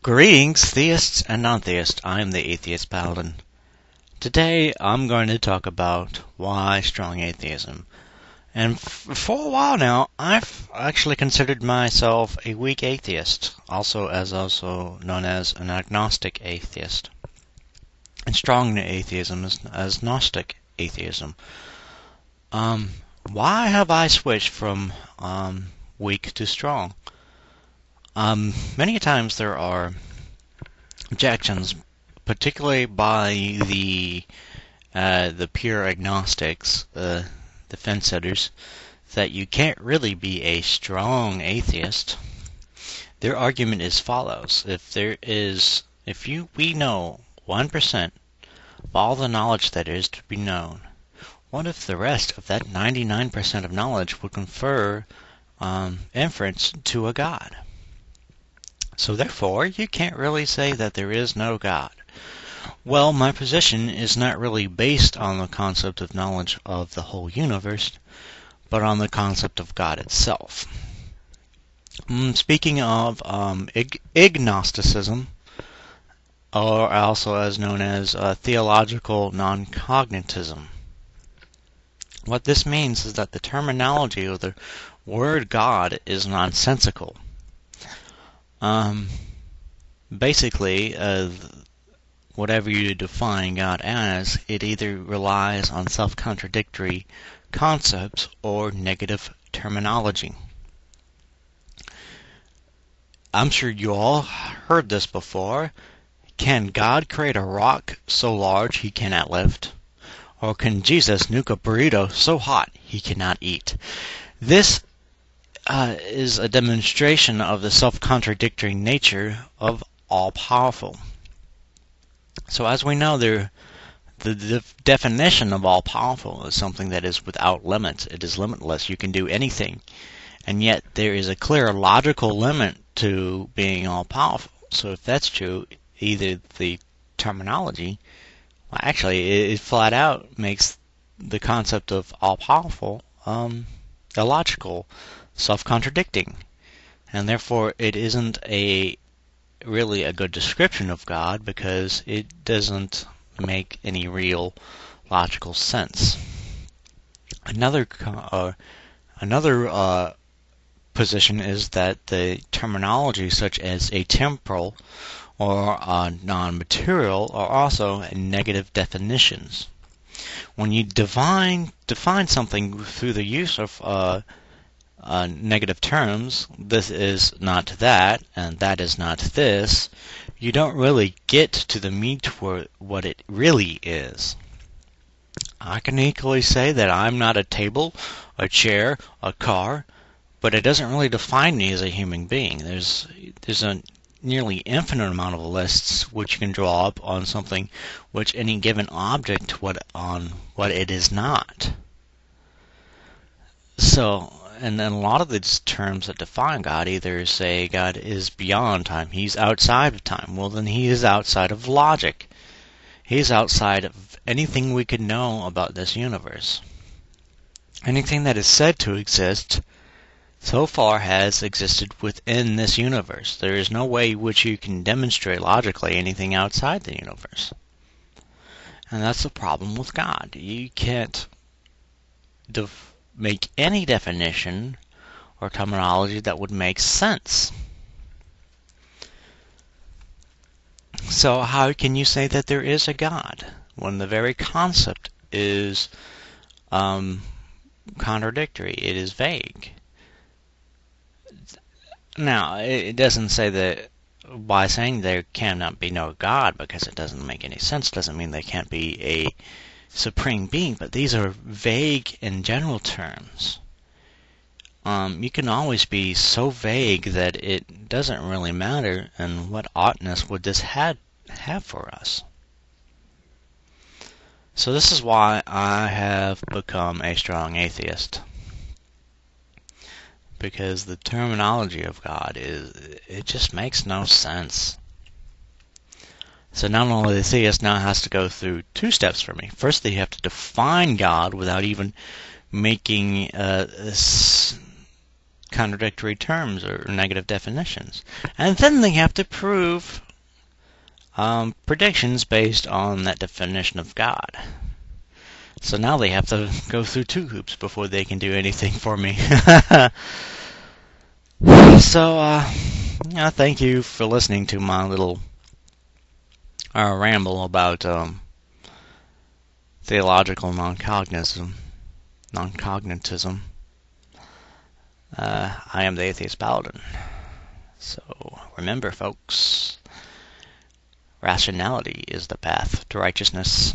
Greetings, theists and non-theists. I'm the Atheist Paladin. Today, I'm going to talk about why strong atheism. And for a while now, I've actually considered myself a weak atheist, also known as an agnostic atheist. And strong atheism is as Gnostic atheism. Why have I switched from weak to strong? Many times there are objections, particularly by the pure agnostics, the fence sitters, that you can't really be a strong atheist. Their argument is follows: we know 1% of all the knowledge that is to be known, what if the rest of that 99% of knowledge would confer inference to a God? So therefore, you can't really say that there is no God. Well, my position is not really based on the concept of knowledge of the whole universe, but on the concept of God itself. Speaking of agnosticism, or also as known as theological non-cognitivism, what this means is that the terminology of the word God is nonsensical. Basically, whatever you define God as, it either relies on self-contradictory concepts or negative terminology. I'm sure you all heard this before. Can God create a rock so large he cannot lift? Or can Jesus nuke a burrito so hot he cannot eat? This is a demonstration of the self-contradictory nature of all-powerful. So as we know, the definition of all-powerful is something that is without limits. It is limitless. You can do anything. And yet there is a clear logical limit to being all-powerful. So if that's true, either the terminology, well, actually it flat out makes the concept of all-powerful illogical, self-contradicting, and therefore it isn't really a good description of God, because it doesn't make any real logical sense. Another position is that the terminology such as atemporal or non-material are also negative definitions. When you define something through the use of negative terms, this is not that, and that is not this, you don't really get to the meat for what it really is. I can equally say that I'm not a table, a chair, a car, but it doesn't really define me as a human being. There's a nearly infinite amount of lists which you can draw up on something which any given object on what it is not. So, and then a lot of these terms that define God either say God is beyond time, he's outside of time. Well, then he is outside of logic. He's outside of anything we could know about this universe. Anything that is said to exist so far has existed within this universe. There is no way in which you can demonstrate logically anything outside the universe. And that's the problem with God. You can't make any definition or terminology that would make sense. So how can you say that there is a God when the very concept is contradictory? It is vague. Now, it doesn't say that by saying there cannot be no God, because it doesn't make any sense, doesn't mean there can't be a supreme being, but these are vague in general terms. You can always be so vague that it doesn't really matter, and what oughtness would this have for us? So this is why I have become a strong atheist. Because the terminology of God it just makes no sense. So not only the theist now has to go through two steps for me. First, they have to define God without even making contradictory terms or negative definitions. And then they have to prove predictions based on that definition of God. So now they have to go through 2 hoops before they can do anything for me. So, thank you for listening to my little ramble about theological non-cognitivism. I am the Atheist Paladin. So remember, folks, rationality is the path to righteousness.